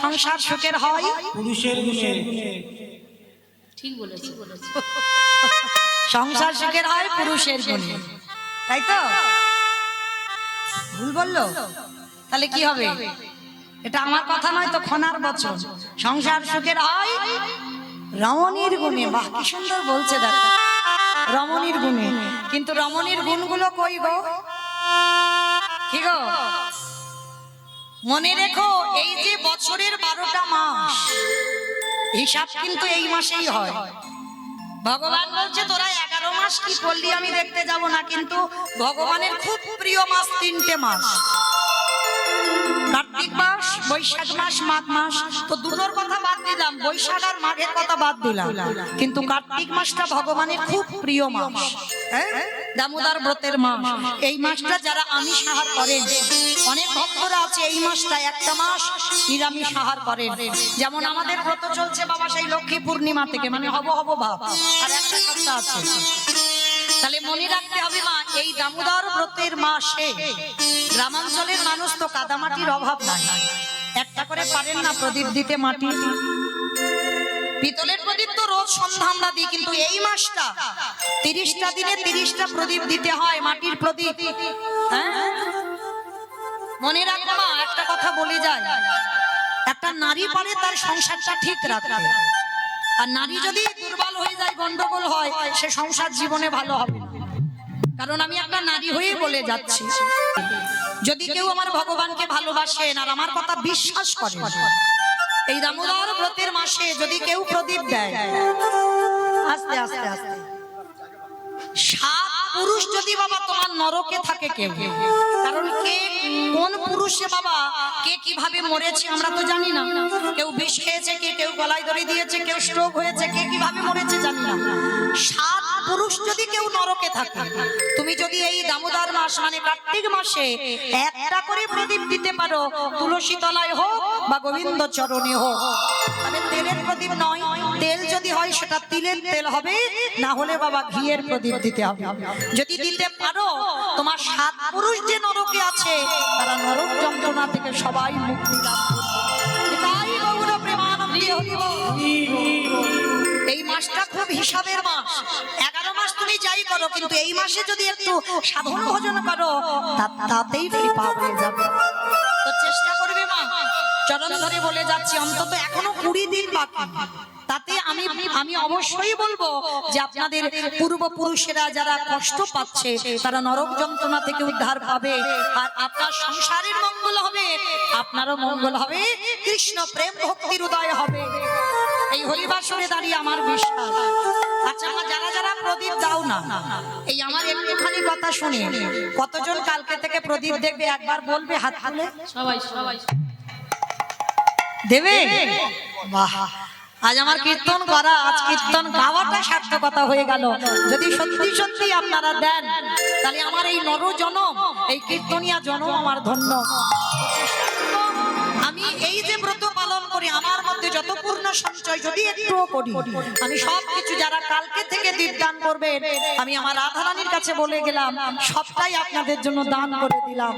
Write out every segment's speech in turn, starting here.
সংসার সুখের হয় পুরুষের গুণে। ঠিক বলেছি। সংসার সুখের হয় পুরুষের গুণে, তাই তো? ভুল বললো? তাহলে কি হবে? এটা আমার কথা নয় তো, খনার বচন। সংসার সুখের হয় রমণীর গুণে। বাহ, কি সুন্দর বলছে দেখো, রমণীর গুণে। কিন্তু রমণীর গুণগুলো কই গো? কি গো? মনে রেখো, এই যে বছরের 12টা মাস, হিসাব কিন্তু এই মাসেই হয়। ভগবান বলছে তোরা 11 মাস কি করলি আমি দেখতে যাব না, কিন্তু ভগবানের খুব প্রিয় মাস 3টে মাস, কার্তিক মাস, বৈশাখ মাস, মাঘ মাস। তো দুটোর কথা বাদ দিলাম, বৈশাখ আর মাঘের কথা বাদ দিলাম, কিন্তু কার্তিক মাসটা ভগবানের খুব প্রিয় মাস, দামোদর ব্রতের মাস। এই মাসটা যারা আমিষ আহার করেন, অনেক ভক্তরা আছে এই মাসটা একটা মাস নিরামিষ আহার করেন। যেমন আমাদের ব্রত চলছে বাবা সেই লক্ষ্মী পূর্ণিমা থেকে, মানে হব হব ভাব, আর একটা সপ্তাহ আছে। তাহলে মনে রাখতে হবে মা, এই দামোদর ব্রতের মাসে গ্রামাঞ্চলের মানুষ তো কাদামাটির অভাব নাই, একটা করে পারেন না প্রদীপ দিতে মাটি। পিতলের প্রদীপ তো রোজ সন্ধ্যা আমরা দিই, কিন্তু এই মাসটা 30টা দিনে 30টা প্রদীপ দিতে হয়, মাটির প্রদীপ। মনে রাখো মা, একটা কথা বলে যায়, একটা নারী পারে তার সংসারটা ঠিক রাখতে, আর নারী যদি দুর্বল হয়ে যায়, গন্ডগোল হয়, সে সংসার জীবনে ভালো হবে না। কারণ আমি একটা নারী হয়ে বলে যাচ্ছি, যদি কেউ আমার ভগবানকে ভালোবাসেন আর আমার কথা বিশ্বাস করেন, এই দামোদর ব্রতের মাসে যদি কেউ প্রদীপ দেয়, আস্তে আস্তে আস্তে 7 পুরুষ যদি বাবা তোমার নরকে থাকে কেউ, কারণ কে কোন পুরুষে বাবা কে কিভাবে মরেছে আমরা তো জানি না। কেউ বিষ খেয়েছে, কেউ গলায় দড়ি দিয়েছে, কেউ স্ট্রোক হয়েছে, কে কিভাবে মরেছে জানি না। 7 পুরুষ যদি কেউ নরকে থাকে, তুমি যদি এই দামোদর মাস মানে কার্তিক মাসে একটা করে প্রদীপ দিতে পারো, তুলসী তলায় হোক বা গোবিন্দ চরণে হোক, তবে তেলের প্রদীপ নয়, তেল যদি হয় সেটা তিলের তেল হবে, না হলে বাবা ঘিয়ের প্রদীপ দিতে হবে। যদি দিতে পারো, তোমার 7 পুরুষ যে নরকে আছে তারা নরক যন্ত্রণা থেকে সবাই মুক্তি লাভ করবে। এই মাসটা খুব হিসাবের মাস। 11 মাস তুমি যাই করো, কিন্তু এই মাসে যদি একটু সাধন ভজন করো, তাতেই কৃপা হয়ে যাবে। তো চেষ্টা করবে মা, চরণ ধরে বলে যাচ্ছি, অন্তত এখনো 20 দিন বাকি। তাতে আমি অবশ্যই বলবো যে আপনাদের পূর্বপুরুষেরা যারা কষ্ট পাচ্ছে তারা নরক যন্ত্রণা থেকে উদ্ধার পাবে, আর আপনার সংসারের মঙ্গল হবে, আপনারও মঙ্গল হবে, কৃষ্ণ প্রেম ভক্তির উদয় হবে। এই হরিবাসরে দাঁড়িয়ে আমার বিশ্বাস। আচ্ছা মা, যারা যারা প্রদীপ দাও না, এই আমার একটুখানি কথা শুনে, কতজন কালকে থেকে প্রদীপ দেখবে একবার বলবে হাত তুলে? সবাই সবাই দেবে? বাহ, আজ আমার কীর্তন করা, আজ কীর্তন গাওয়াটা সার্থকতা হয়ে গেল। যদি সত্যি সত্যি আপনারা দেন, তাহলে আমার এই নর জনম, এই কীর্তনিয়া জনম আমার ধন্য। আমি এই যে ব্রত পালন করি, আমার মধ্যে যত পূর্ণ সঞ্চয় যদি একটুও করি, আমি সবকিছু যারা কালকে থেকে দীপ দান করবেন, আমি আমার রাধারানীর কাছে বলে গেলাম, সবটাই আপনাদের জন্য দান করে দিলাম।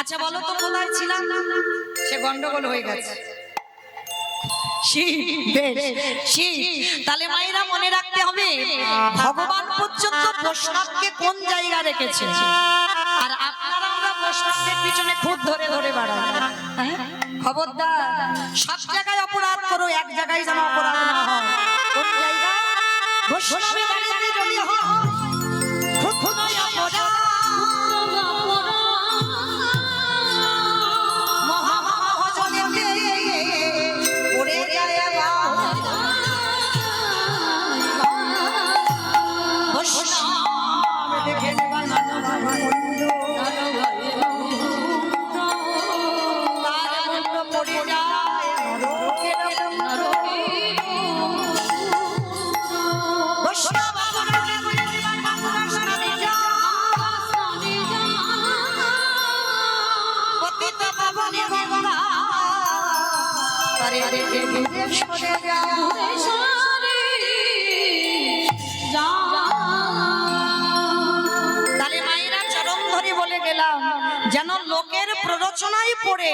আচ্ছা বলো তো, কোথায় ছিলাম? সে গন্ডগোল হয়ে গেছে। তাহলে মায়েরা মনে রাখতে হবে, ভগবান পর্যন্ত বৈষ্ণবকে কোন জায়গা রেখেছে, আর আপনারা আমরা বৈষ্ণবদের পিছনে খুব ধরে ধরে বেড়াই। খবরদার, সব জায়গায় অপরাধ করো, এক জায়গায় যেন অপরাধ না হয়। কোন জায়গায়? বৈষ্ণবের বাড়িতে যদি হয় খুব অপরাধ, তাহলে মায়েরা যেন লোকের প্ররোচনায় পড়ে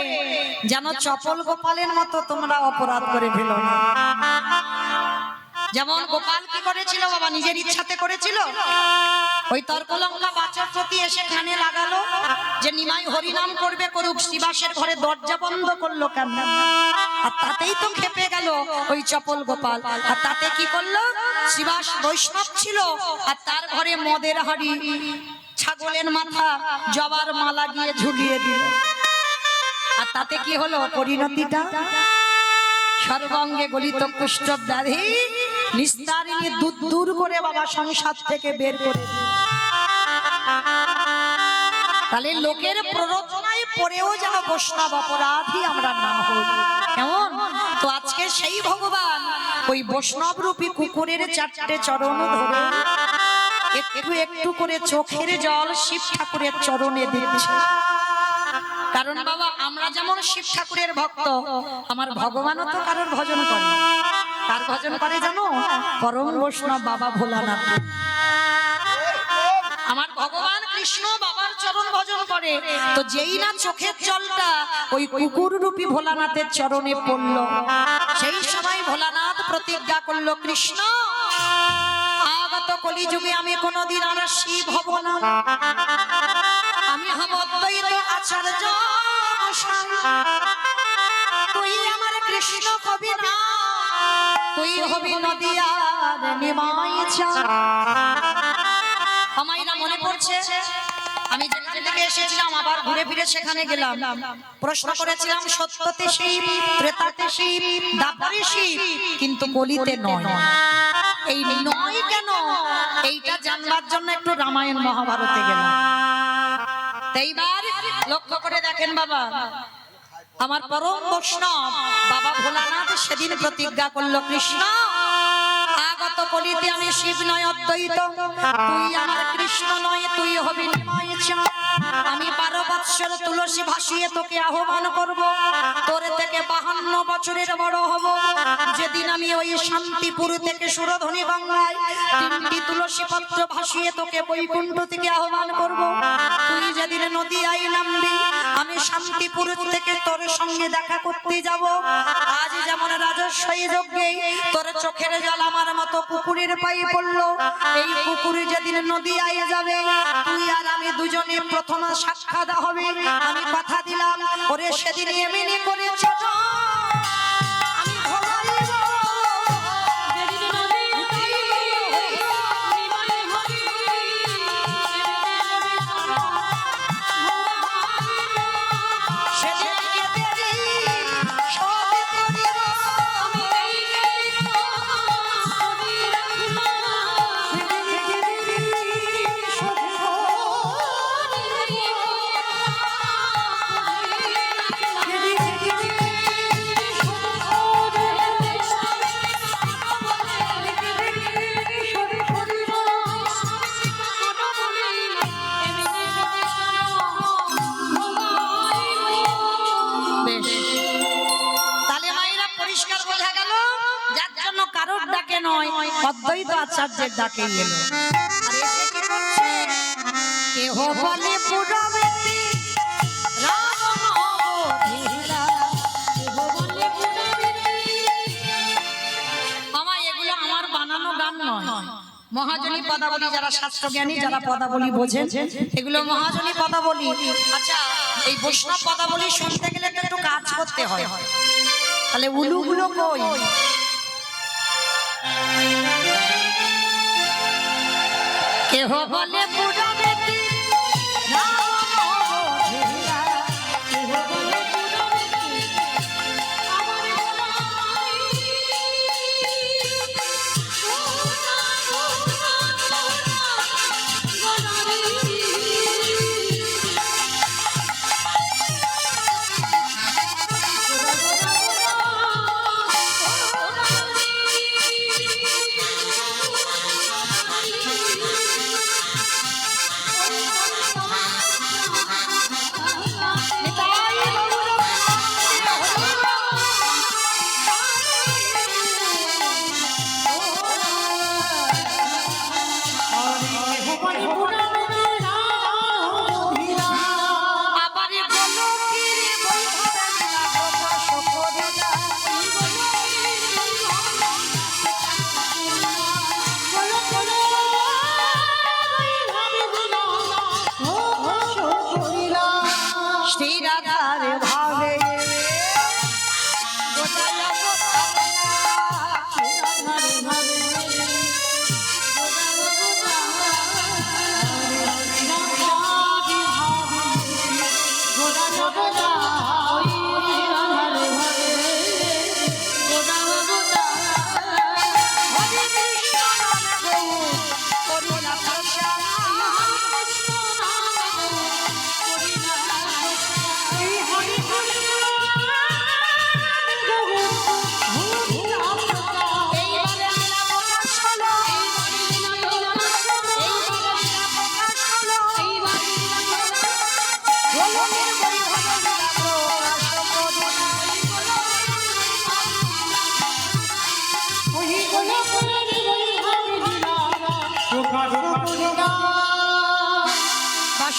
যেন চপল গোপালের মতো তোমরা অপরাধ করে ফেলো না। যেমন গোপাল কি করেছিল বাবা, নিজের ইচ্ছাতে করেছিল। ওই তর্কলঙ্কা বাচ্চার প্রতি এসে কানে লাগালো যে নিমাই হরিনাম করবে, করুক। শিবাসের ঘরে দরজা বন্ধ করলো কেন? আর তাতেই তো খেপে গেল ওই চপল গোপাল। আর তাতে কি করলো, শিবাস বৈষ্ণব ছিল আর তার ঘরে মদের হাড়ি, ছাগলের মাথা, জবার মালা গিয়ে ঝুলিয়ে দিল। আর তাতে কি হলো পরিণতিটা, সর্বাঙ্গে গলিত কুষ্ঠ ব্যাধি নিস্তারিণী দূর দূর করে বাবা সংসার থেকে বের করে। তাহলে লোকের প্ররোচনায় পড়েও যেন বৈষ্ণব অপরাধী আমরা না হই, কেমন? তো আজকে সেই ভগবান ওই বৈষ্ণব রূপী কুকুরের 4টে চরণ ধরে একটু একটু করে চোখের জল শিব ঠাকুরের চরণে দিচ্ছে। কারণ বাবা আমরা যেমন শিব ঠাকুরের ভক্ত, আমার ভগবানও তো কারোর ভজন করে। কার ভজন করে জানো? পরম বৈষ্ণব বাবা ভোলানাথ। আমার ভগবান কৃষ্ণ বাবার চরণ ভজন করে। তো যেই না চোখের জলটা ওই কুকুর রূপী ভোলানাথের চরণে পড়লো, সেই সময় ভোলানাথ প্রতিজ্ঞা করলো, কৃষ্ণ আগত কলিযুগে আমি কোনোদিন আর শিব হব না, আমি হব অদ্বৈত আচার্য। তুই আমার কৃষ্ণ হবি না, তুই হবি নদিয়ার নিমাই চাঁদ। আমায় না মনে পড়ছে আমি যেখান থেকে এসেছিলাম আবার ঘুরে ফিরে সেখানে গেলাম। প্রশ্ন করেছিলাম সত্যতে শিব, ত্রেতাতে শিব, দ্বাপরে শিব, কিন্তু কলিতে নয়। এই নয় কেন, এইটা জানবার জন্য একটু রামায়ণ মহাভারতে গেলাম। এইবার লক্ষ্য করে দেখেন বাবা, আমার পরম বৈষ্ণব বাবা ভোলানাথ সেদিন প্রতিজ্ঞা করলো, কৃষ্ণ আগত কলিতে আমি শিব নয় অদ্বৈত, তুই আমার কৃষ্ণ নয়, তুই হবি নিমাই চাঁদ। আমি 12 বৎসর তুলসী ভাসিয়ে তোকে আহ্বান করব, তোর থেকে 52 বছরের বড় হব। যেদিন আমি ওই শান্তিপুর থেকে সুরধনী গঙ্গায় 3টি তুলসী পত্র ভাসিয়ে তোকে বৈকুণ্ঠ থেকে আহ্বান করব, তুই যেদিন নদীয়ায় নামবি আমি শান্তিপুর থেকে তোর সঙ্গে দেখা করতে যাব। আজ যেমন রাজস্বী যজ্ঞে তোর চোখের জল আমার মতো কুকুরের পায়ে পড়লো, এই কুকুরে যেদিন নদীয়ায় যাবে তুই আর আমি দুজনে প্রথম সাক্ষাৎ হবে। আমি কথা দিলাম ওরে সেদিন এমনি করেছ আমি ভোলাইব। অদ্বৈত আচার্যের ডাকে এলো। আর এসে কি করছে, কেহ বলে পুরবেতি রাম অবধীরা, কেহ বলে পুরবেতি। আমার এগুলো আমার বানানো গান নয়, মহাজনী পদাবলী, যারা শাস্ত্রজ্ঞানী যারা পদাবলী বোঝেন এগুলো মহাজনী পদাবলী। আচ্ছা এই বৈষ্ণব পদাবলী শুনতে গেলে তো একটু কাজ করতে হয়, তাহলে উলুগুলো কই? কেহ বলে পুরবেতি রাম অবধীরা, কেহ বলে পুরবেতি আমার গোলাই।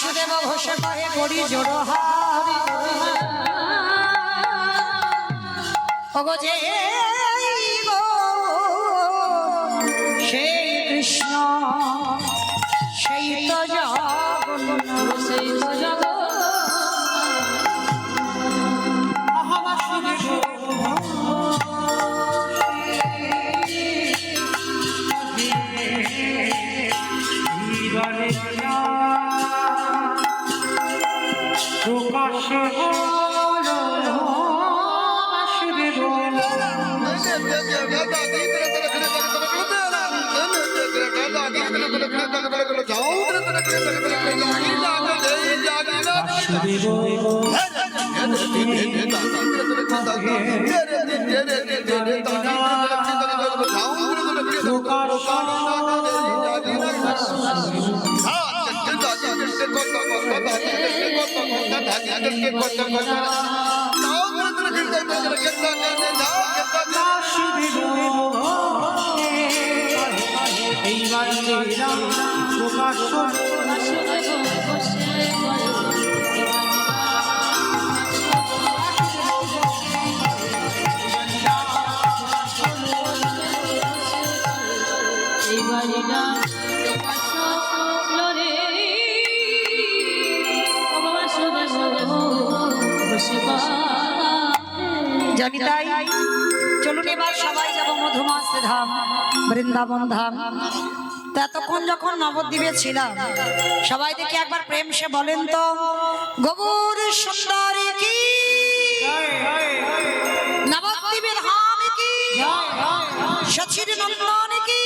বাসুদেব ঘোষে কহে করি জোড় হারি ওগো যে গো সেই কৃষ্ণ সেই তো জগন্নাথ সেই তো জগৎ জানি তাই চলুন এবার সবাই যাব মধুমাস ধাম বৃন্দাবন ধাম। তো এতক্ষণ যখন নবদ্বীপে ছিলাম সবাই দেখি একবার প্রেম সে বলেন তো গৌর সুন্দরী কি নবদ্বীপের ধাম কি সচির নন্দন কি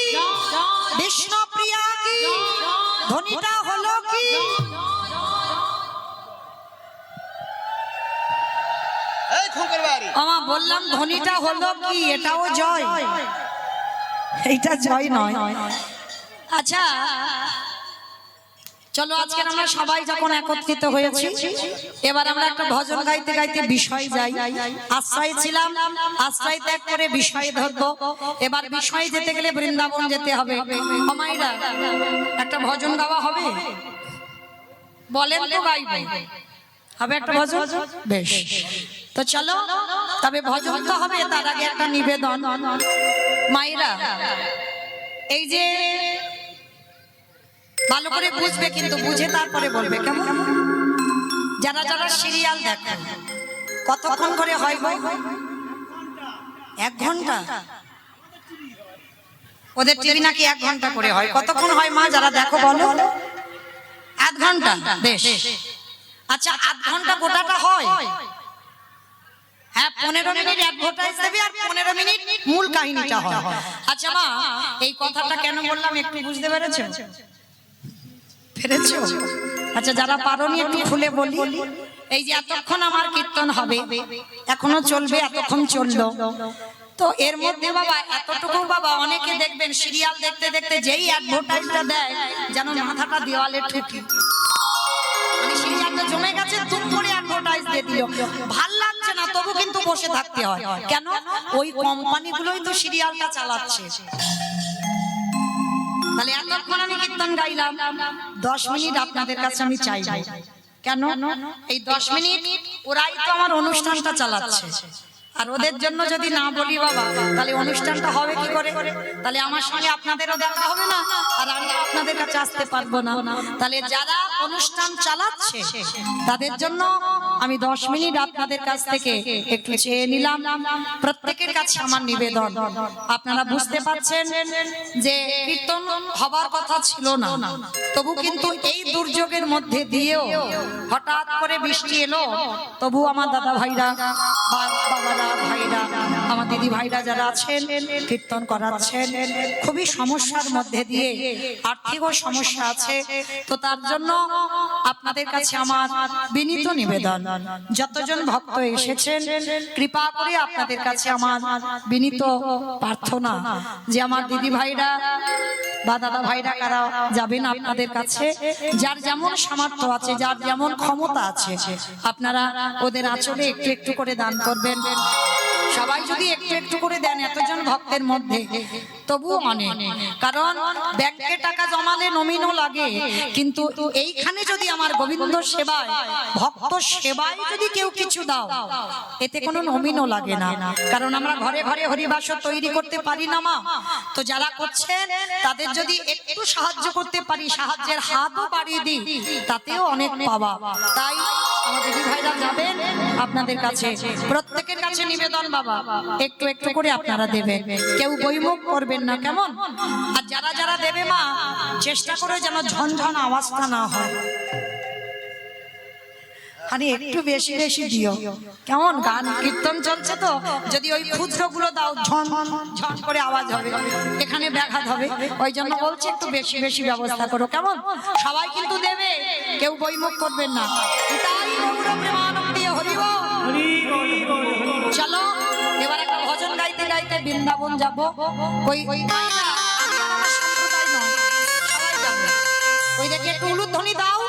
বিষ্ণু প্রিয়া কি ধ্বনিটা হলো কি আমা বললাম ধ্বনিটা হলো কি এটাও জয় এইটা জয় নয়। আচ্ছা চলো আজকে আমরা সবাই যখন একত্রিত হয়েছি এবার আমরা একটা ভজন গাইতে গাইতে বিষয় যাই। আশ্রয় ছিলাম আশ্রয় ত্যাগ করে বিষয় ধরবো। এবার বিষয় যেতে গেলে বৃন্দাবন যেতে হবে। আমাইরা একটা ভজন গাওয়া হবে বলেন তো গাইবে হবে একটা ভজন বেশ। তো চলো তবে ভজন তো হবে তার আগে একটা নিবেদন মায়েরা এই যে ভালো করে বুঝবে কিন্তু বুঝে তারপরে বলবে কেমন। যারা যারা সিরিয়াল দেখেন কতক্ষণ করে হয় গো 1 ঘন্টা ওদের টিভি নাকি 1 ঘন্টা করে হয় কতক্ষণ হয় মা যারা দেখো বলো 1 ঘন্টা বেশ। আচ্ছা 1 ঘন্টা গোটাটা হয় হ্যাঁ 15 মিনিট অ্যাডভার্টাইজ দেবে আর 15 মিনিট মূল কাহিনীটা হয়। আচ্ছা মা এই কথাটা কেন বললাম একটু বুঝতে পেরেছো পেরেছো? আচ্ছা যারা পারোনি একটু খুলে বলি। এই যে এতক্ষণ আমার কীর্তন হবে এখনো চলবে এতক্ষণ চললো তো এর মধ্যে বাবা এতটুকু বাবা অনেকে দেখবেন সিরিয়াল দেখতে দেখতে যেই অ্যাডভার্টাইজটা দেয় যেন মাথাটা দেওয়ালে ঠুকি মানে সিরিয়ালটা জমে গেছে তুম করে অ্যাডভার্টাইজ দিয়ে দিল ভাল লাগছে না তবু কিন্তু বসে থাকতে হয় কেন ওই কোম্পানিগুলোই তো সিরিয়ালটা চালাচ্ছে। তাহলে এতক্ষণ আমি কীর্তন গাইলাম 10 মিনিট আপনাদের কাছে আমি চাইব কেন এই 10 মিনিট ওরাই তো আমার অনুষ্ঠানটা চালাচ্ছে আর ওদের জন্য যদি না বলি বাবা তাহলে অনুষ্ঠানটা হবে কি করে? তাহলে আমার সঙ্গে আপনাদেরও দেখা হবে না আর আমি আপনাদের কাছে আসতে পারবো না। তাহলে যারা অনুষ্ঠান চালাচ্ছে তাদের জন্য আমি 10 মিনিট আপনাদের কাছ থেকে একটু চেয়ে নিলাম। প্রত্যেকের কাছে আমার নিবেদন আপনারা বুঝতে পারছেন যে কীর্তন হবার কথা ছিল না তবু কিন্তু এই দুর্যোগের মধ্যে দিয়েও হঠাৎ করে বৃষ্টি এলো তবু আমার দাদা ভাইরা বাবারা ভাইরা আমার দিদি ভাইরা যারা আছেন কীর্তন করাচ্ছেন খুবই সমস্যার মধ্যে দিয়ে আর্থিকও সমস্যা আছে তো তার জন্য আপনাদের কাছে আমার বিনীত নিবেদন যতজন ভক্ত এসেছেন কৃপা করে আপনাদের কাছে আমার বিনীত প্রার্থনা যে আমার দিদি ভাইরা বা দাদা ভাইরা কারা যাবেন আপনাদের কাছে যার যেমন সামর্থ্য আছে যার যেমন ক্ষমতা আছে আপনারা ওদের আঁচলে একটু একটু করে দান করবেন। সবাই যদি একটু একটু করে দেন এতজন ভক্তের মধ্যে তবুও মানে, কারণ ব্যাংকে টাকা জমালে নমিনও লাগে, কিন্তু এইখানে যদি আমার গোবিন্দ সেবায় ভক্ত সেবায় যদি কেউ কিছু দাও এতে কোনো নমিনও লাগে না, কারণ আমরা ঘরে ঘরে হরিবাস তৈরি করতে পারি না মা। তো যারা করছেন তাদের যদি একটু সাহায্য করতে পারি, সাহায্যের হাতও বাড়িয়ে দিই, তাতেও অনেক পাওয়া। তাই আমার দিদি ভাইরা যাবেন আপনাদের কাছে, প্রত্যেকের কাছে নিবেদন বাবা একটু একটু করে আপনারা দেবেন, কেউ বইমুখ করবেন না, কেমন? আর যারা যারা দেবে মা চেষ্টা করে যেন ঝনঝন আওয়াজটা না হয়, আরে একটু বেশি বেশি দিও, কেমন? গান কীর্তন চলছে তো, যদি ওই ক্ষুদ্রগুলো দাও ঝন ঝন করে আওয়াজ হবে, এখানে ব্যাঘাত হবে, ওই জন্য বলছি একটু বেশি বেশি ব্যবস্থা করো, কেমন? সবাই কিন্তু দেবে, কেউ বইমুখ করবেন না। এটাই গৌর প্রেমানন্দে হরি বল। চলো এবার একটা ভজন গাইতে গাইতে বৃন্দাবন যাব। ওই মায়েরা, আমি আর আমার সম্প্রদায় নয়, সবাই যাবে। ওই দেখে একটু উলুধ্বনি দাও।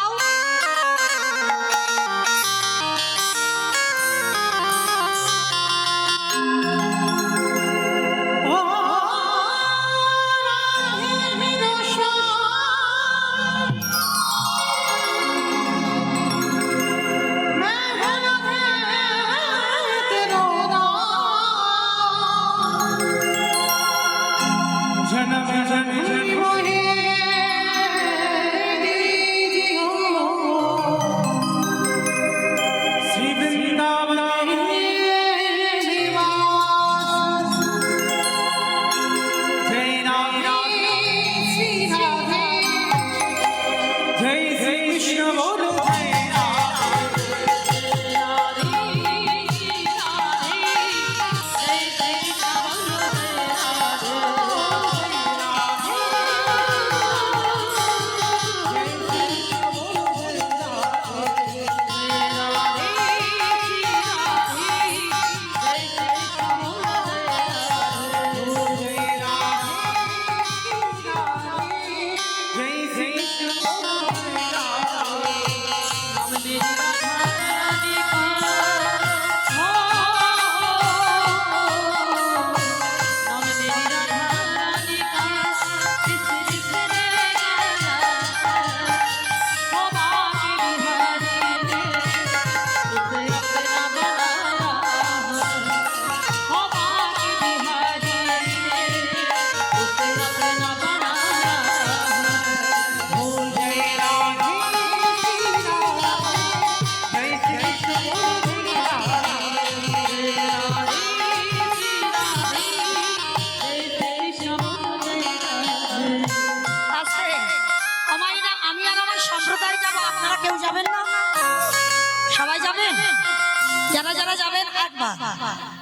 যারা যারা যাবেন একবার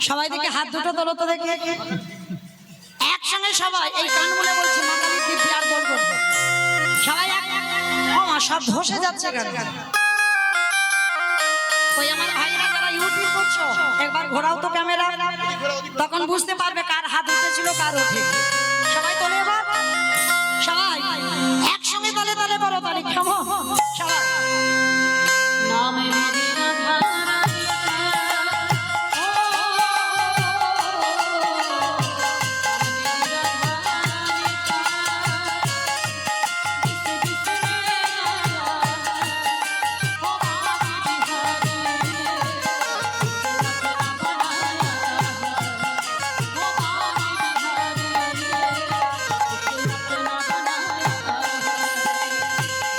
সবাই দেখে হাত দুটো তোলো তো দেখে, একসঙ্গে সবাই এই গান বলে বলছি মাতালি দিব্যি আর বল করবো সবাই সব ধসে যাচ্ছে গান। ওই আমার ভাইরা যারা ইউটিউব করছো একবার ঘোরাও তো ক্যামেরা, তখন বুঝতে পারবে কার হাত উঠেছিল কার ওঠে। সবাই তোলে এবার, সবাই একসঙ্গে তালে তালে করো তালে, কেমন? সবাই নামে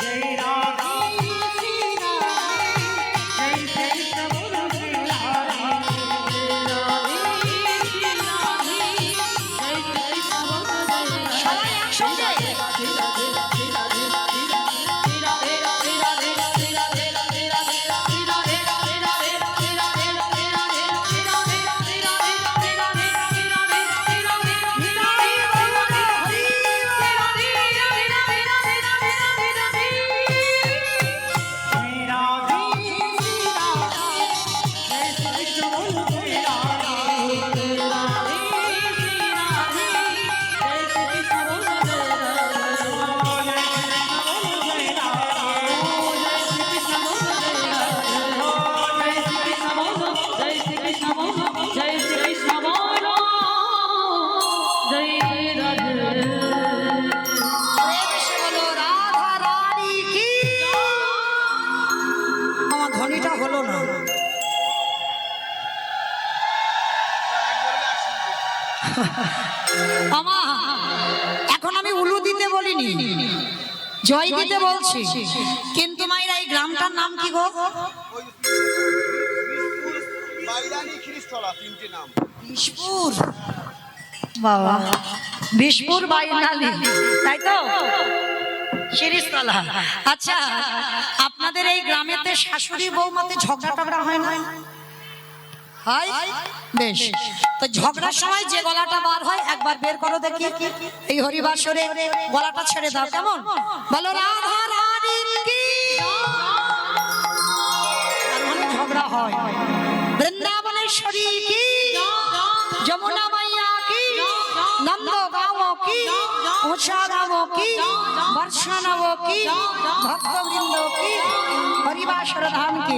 Jai Radha ধ্বনিটা হলো না। মামা এখন আমি উলু দিতে বলিনি, জয় দিতে বলছি। কিন্তু মাইরা এই গ্রামটার নাম কি গো? বিশপুর। বাবা, বিশপুর বাইনালি, তাই তো? শিরিষতলা। আচ্ছা, আপনাদের এই গ্রামেতে শাশুড়ি বৌমাতে ঝগড়া টগড়া হয় না? হয়? বেশ, তো ঝগড়ার সময় যে গলাটা বার হয় একবার বের করো দেখি। এই হরিবাসরে গলাটা ছেড়ে দাও, কেমন? বলো রাধা রানীর কি। তার মানে ঝগড়া হয়। বৃন্দাবনেশ্বরী কি, যমুনা মাইয়া কি, নন্দ গাঁও কি, উষা গাঁও কি, বর্ষা নব কি, ভক্তবৃন্দ কি, হরিবাসর ধাম কি।